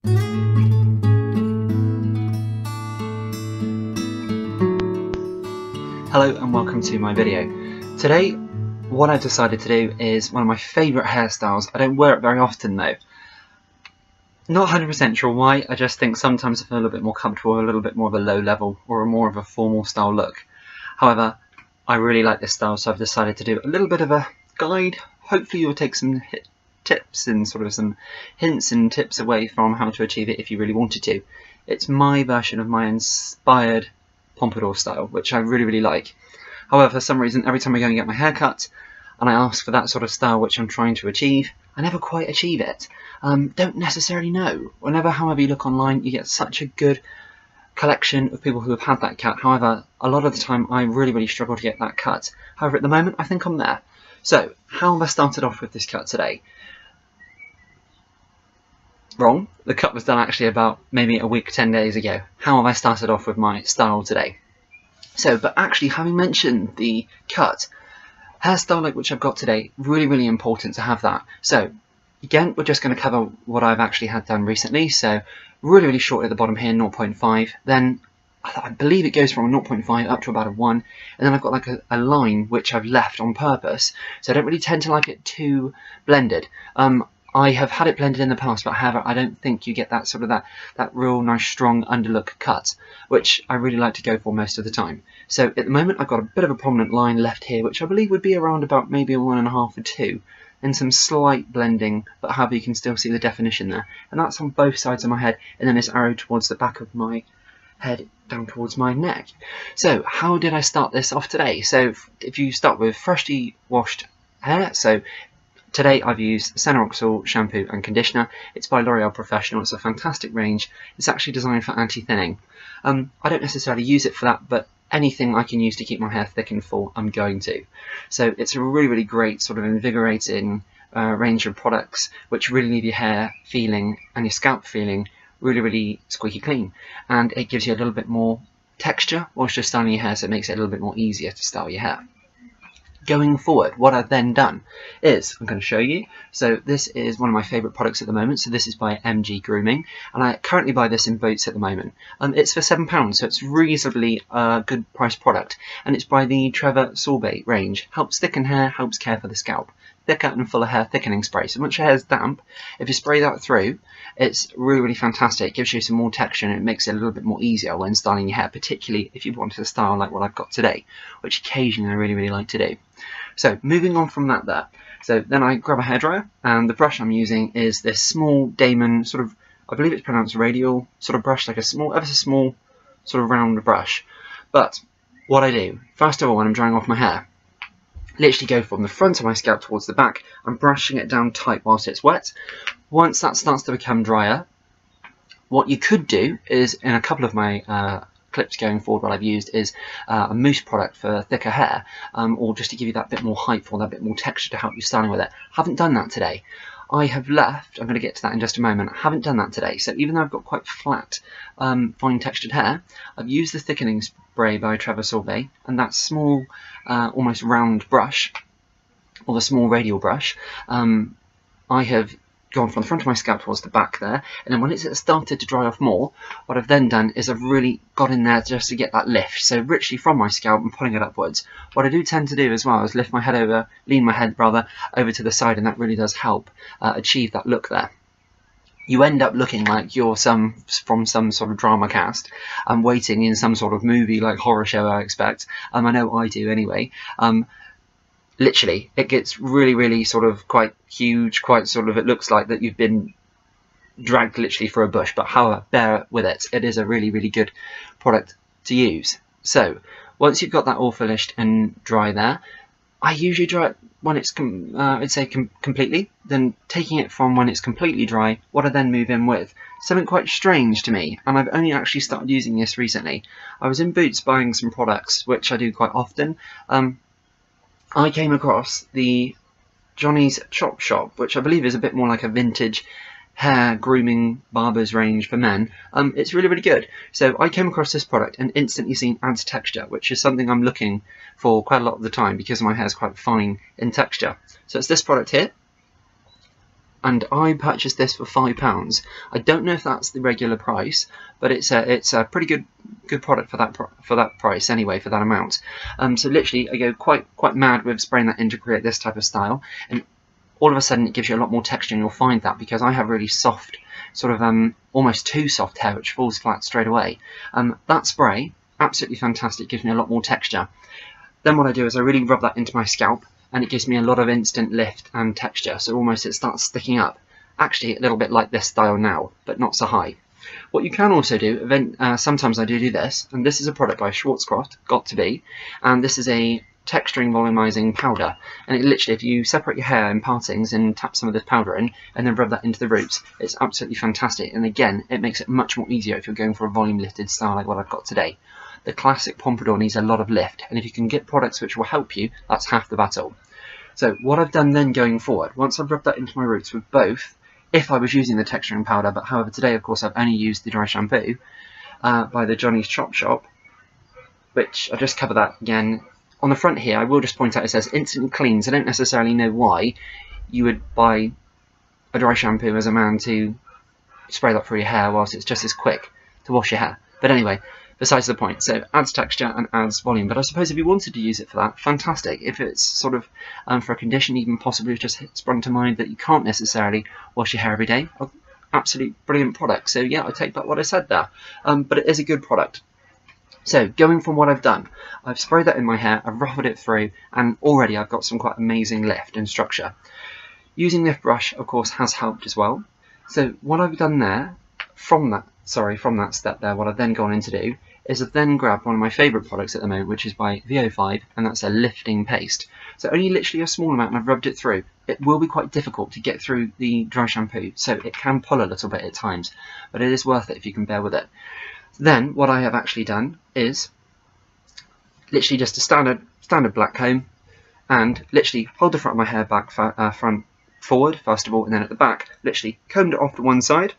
Hello and welcome to my video. Today what I've decided to do is one of my favourite hairstyles. I don't wear it very often though. Not 100% sure why, I just think sometimes I feel a little bit more comfortable, a little bit more of a low level or more of a formal style look. However, I really like this style, so I've decided to do a little bit of a guide. Hopefully you'll take some tips and sort of some hints and tips away from how to achieve it if you really wanted to. It's my version of my inspired pompadour style, which I really like. However, for some reason, every time I go and get my hair cut and I ask for that sort of style which I'm trying to achieve, I never quite achieve it. Don't necessarily know. However you look online, you get such a good collection of people who have had that cut. However, a lot of the time I really struggle to get that cut. However, at the moment I think I'm there. So, how have I started off with this cut today? Wrong. The cut was done actually about maybe a week, 10 days ago. How have I started off with my style today? So, but actually having mentioned the cut, hairstyle like which I've got today, really important to have that. So, again, we're just going to cover what I've actually had done recently. So, really short at the bottom here, 0.5. Then, I believe it goes from a 0.5 up to about a 1. And then I've got like a line which I've left on purpose. So I don't really tend to like it too blended. I have had it blended in the past, but however, I don't think you get that sort of that real nice strong underlook cut, which I really like to go for most of the time. So at the moment, I've got a bit of a prominent line left here, which I believe would be around about maybe a 1.5 or 2, and some slight blending, but however, you can still see the definition there. And that's on both sides of my head, and then it's arrowed towards the back of my head down towards my neck. So how did I start this off today? So if you start with freshly washed hair, so today I've used Senoxyl shampoo and conditioner. It's by L'Oreal Professional. It's a fantastic range. It's actually designed for anti-thinning. I don't necessarily use it for that, but anything I can use to keep my hair thickened for, I'm going to. So it's a really great sort of invigorating range of products which really leave your hair feeling and your scalp feeling really squeaky clean. And it gives you a little bit more texture whilst you're styling your hair, so it makes it a little bit more easier to style your hair. Going forward, what I've then done is, I'm going to show you, so this is one of my favourite products at the moment, so this is by MG Grooming, and I currently buy this in Boots at the moment. It's for £7, so it's reasonably a good price product, and it's by the Trevor Sorbet range. Helps thicken hair, helps care for the scalp. Thicker and fuller hair thickening spray, so once your hair is damp, if you spray that through, it's really fantastic. It gives you some more texture and it makes it a little bit more easier when styling your hair, particularly if you want to style like what I've got today, which occasionally I really like to do. So moving on from that there, so then I grab a hairdryer, and the brush I'm using is this small Damon sort of, I believe it's pronounced radial sort of brush, like a small, ever so small sort of round brush. But what I do, first of all, when I'm drying off my hair, literally go from the front of my scalp towards the back. I'm brushing it down tight whilst it's wet. Once that starts to become drier, what you could do is, in a couple of my clips going forward, what I've used is a mousse product for thicker hair, or just to give you that bit more height or that bit more texture to help you styling with it. Haven't done that today. I have left, I'm going to get to that in just a moment, I haven't done that today, so even though I've got quite flat, fine textured hair, I've used the thickening spray by Trevor Sorbet, and that small, almost round brush, or the small radial brush, I have gone from the front of my scalp towards the back there, and then when it's started to dry off more, what I've then done is I've really got in there just to get that lift, so richly from my scalp and pulling it upwards. What I do tend to do as well is lift my head over, lean my head rather, over to the side, and that really does help achieve that look there. You end up looking like you're from some sort of drama cast, waiting in some sort of movie, like horror show I expect. I know I do anyway. Literally, it gets really sort of quite huge, quite sort of, it looks like that you've been dragged literally for a bush, but however, bear with it. It is a really good product to use. So, once you've got that all finished and dry there, I usually dry it when it's, completely. Then taking it from when it's completely dry, what I then move in with, something quite strange to me, and I've only actually started using this recently. I was in Boots buying some products, which I do quite often. I came across the Johnny's Chop Shop, which I believe is a bit more like a vintage hair grooming barbers range for men. It's really good. So I came across this product and instantly seen adds texture, which is something I'm looking for quite a lot of the time because my hair is quite fine in texture. So it's this product here. and I purchased this for £5. I don't know if that's the regular price, but it's a pretty good product for that price anyway, for that amount. So literally I go quite mad with spraying that in to create this type of style, and all of a sudden it gives you a lot more texture, and you'll find that because I have really soft, sort of almost too soft hair, which falls flat straight away. That spray, absolutely fantastic, gives me a lot more texture. Then what I do is I really rub that into my scalp, and it gives me a lot of instant lift and texture, so almost it starts sticking up. Actually a little bit like this style now, but not so high. What you can also do, sometimes I do this, and this is a product by Schwarzkopf, Got To Be, and this is a texturing volumizing powder, and it literally, if you separate your hair in partings and tap some of this powder in and then rub that into the roots, it's absolutely fantastic. And again, it makes it much more easier if you're going for a volume lifted style like what I've got today. The classic pompadour needs a lot of lift, and if you can get products which will help you, that's half the battle. So what I've done then going forward, once I've rubbed that into my roots with both, if I was using the texturing powder, but however today of course I've only used the dry shampoo by the Johnny's Chop Shop, which I'll just cover that again. On the front here, I will just point out it says instantly cleans. I don't necessarily know why you would buy a dry shampoo as a man to spray that through your hair whilst it's just as quick to wash your hair. But anyway, besides the point. So adds texture and adds volume. But I suppose if you wanted to use it for that, fantastic. If it's sort of for a condition, even possibly just sprung to mind that you can't necessarily wash your hair every day, absolutely brilliant product. So yeah, I take back what I said there. But it is a good product. So going from what I've done, I've sprayed that in my hair, I've ruffled it through, and already I've got some quite amazing lift and structure. Using this brush, of course, has helped as well. So what I've done there, from that step there, what I've then gone in to do, is I've then grabbed one of my favourite products at the moment, which is by VO5, and that's a lifting paste. So only literally a small amount, and I've rubbed it through. It will be quite difficult to get through the dry shampoo, so it can pull a little bit at times, but it is worth it if you can bear with it. Then what I have actually done is literally just a standard black comb, and literally hold the front of my hair back forward first of all, and then at the back literally combed it off to one side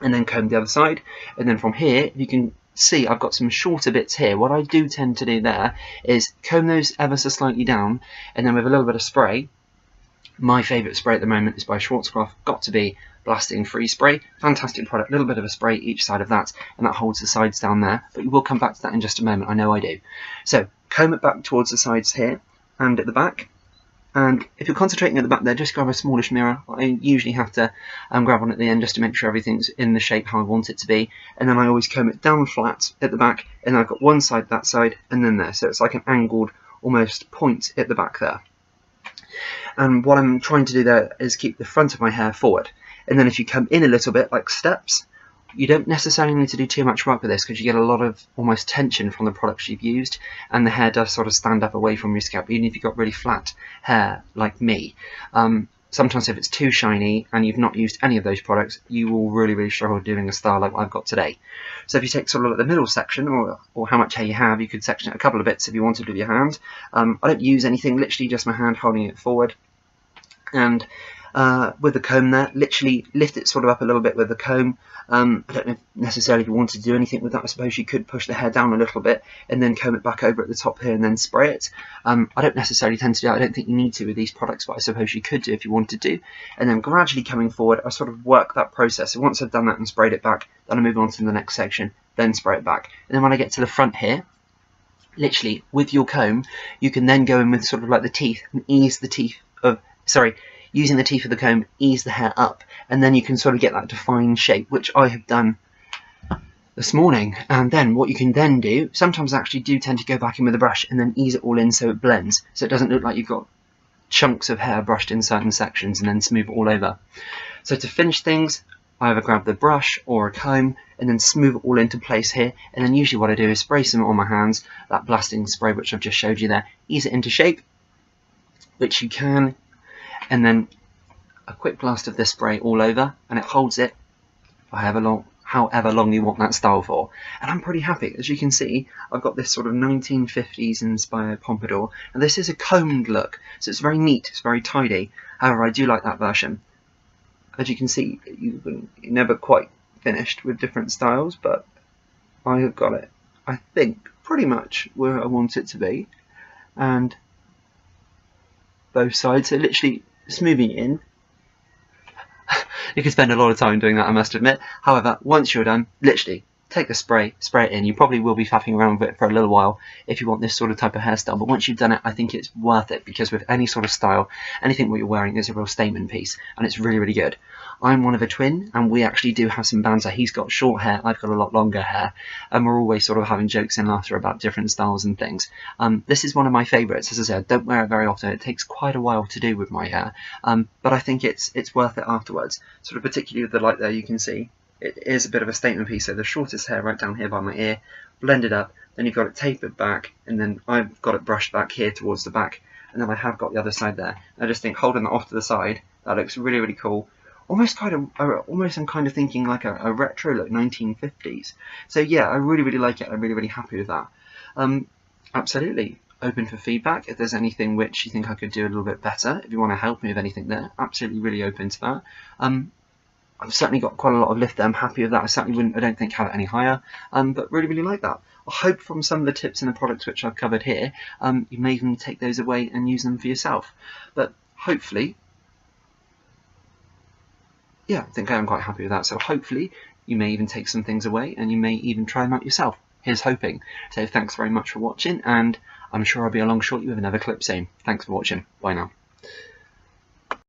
and then combed the other side, and then from here you can see I've got some shorter bits here. What I do tend to do there is comb those ever so slightly down, and then with a little bit of spray. My favourite spray at the moment is by Schwarzkopf, Got To Be Blasting Free Spray. Fantastic product, a little bit of a spray each side of that, and that holds the sides down there, but you will come back to that in just a moment, I know I do. So comb it back towards the sides here and at the back, and if you're concentrating at the back there, just grab a smallish mirror. I usually have to grab one at the end just to make sure everything's in the shape how I want it to be, and then I always comb it down flat at the back, and then I've got one side, that side, and then there, so it's like an angled almost point at the back there. And what I'm trying to do there is keep the front of my hair forward. And then if you come in a little bit, like steps, you don't necessarily need to do too much work with this because you get a lot of almost tension from the products you've used, and the hair does sort of stand up away from your scalp, even if you've got really flat hair like me. Sometimes if it's too shiny and you've not used any of those products, you will really struggle doing a style like what I've got today. So if you take sort of like the middle section, or how much hair you have, you could section it a couple of bits if you wanted with your hand. I don't use anything, literally just my hand holding it forward. And with the comb there, literally lift it sort of up a little bit with the comb. I don't know necessarily if you wanted to do anything with that. I suppose you could push the hair down a little bit and then comb it back over at the top here and then spray it. I don't necessarily tend to do that. I don't think you need to with these products, but I suppose you could do if you wanted to. And then gradually coming forward, I sort of work that process. So once I've done that and sprayed it back, then I move on to the next section, then spray it back. And then when I get to the front here, literally with your comb, you can then go in with sort of like the teeth and ease the teeth of, using the teeth of the comb, ease the hair up, and then you can sort of get that defined shape, which I have done this morning. And then what you can then do, sometimes I actually do tend to go back in with a brush and then ease it all in so it blends, so it doesn't look like you've got chunks of hair brushed in certain sections, and then smooth it all over. So to finish things, I either grab the brush or a comb and then smooth it all into place here, and then usually what I do is spray some on my hands, that blasting spray which I've just showed you there, ease it into shape, which you can, and then a quick blast of this spray all over, and it holds it for however long you want that style for. And I'm pretty happy. As you can see, I've got this sort of 1950s inspired pompadour, and this is a combed look, so it's very neat, it's very tidy. However, I do like that version. As you can see, you're never quite finished with different styles, but I have got it, I think, pretty much where I want it to be. And both sides, so literally smoothing in, You can spend a lot of time doing that, I must admit. However, once you're done, literally take the spray it in. You probably will be faffing around with it for a little while if you want this sort of type of hairstyle, but once you've done it, I think it's worth it, because with any sort of style, anything what you're wearing is a real statement piece, and it's really, really good. I'm one of a twin, and we actually do have some banter. He's got short hair, I've got a lot longer hair, and we're always sort of having jokes and laughter about different styles and things. This is one of my favourites. As I said, I don't wear it very often. It takes quite a while to do with my hair, but I think it's worth it afterwards. Sort of particularly with the light there, you can see it is a bit of a statement piece. So the shortest hair right down here by my ear, blended up, then you've got it tapered back, and then I've got it brushed back here towards the back, and then I have got the other side there. I just think holding that off to the side, that looks really, really cool. Almost I'm kind of thinking like a retro look, 1950s. So yeah, I really, really like it. I'm really, really happy with that. Absolutely open for feedback. If there's anything which you think I could do a little bit better, if you want to help me with anything there, absolutely really open to that. I've certainly got quite a lot of lift there. I'm happy with that. I don't think have it any higher, but really, really like that. I hope from some of the tips and the products which I've covered here, you may even take those away and use them for yourself. But hopefully, yeah, I think I am quite happy with that. So hopefully you may even take some things away and you may even try them out yourself. Here's hoping. So thanks very much for watching, and I'm sure I'll be along shortly with another clip soon. Thanks for watching. Bye now.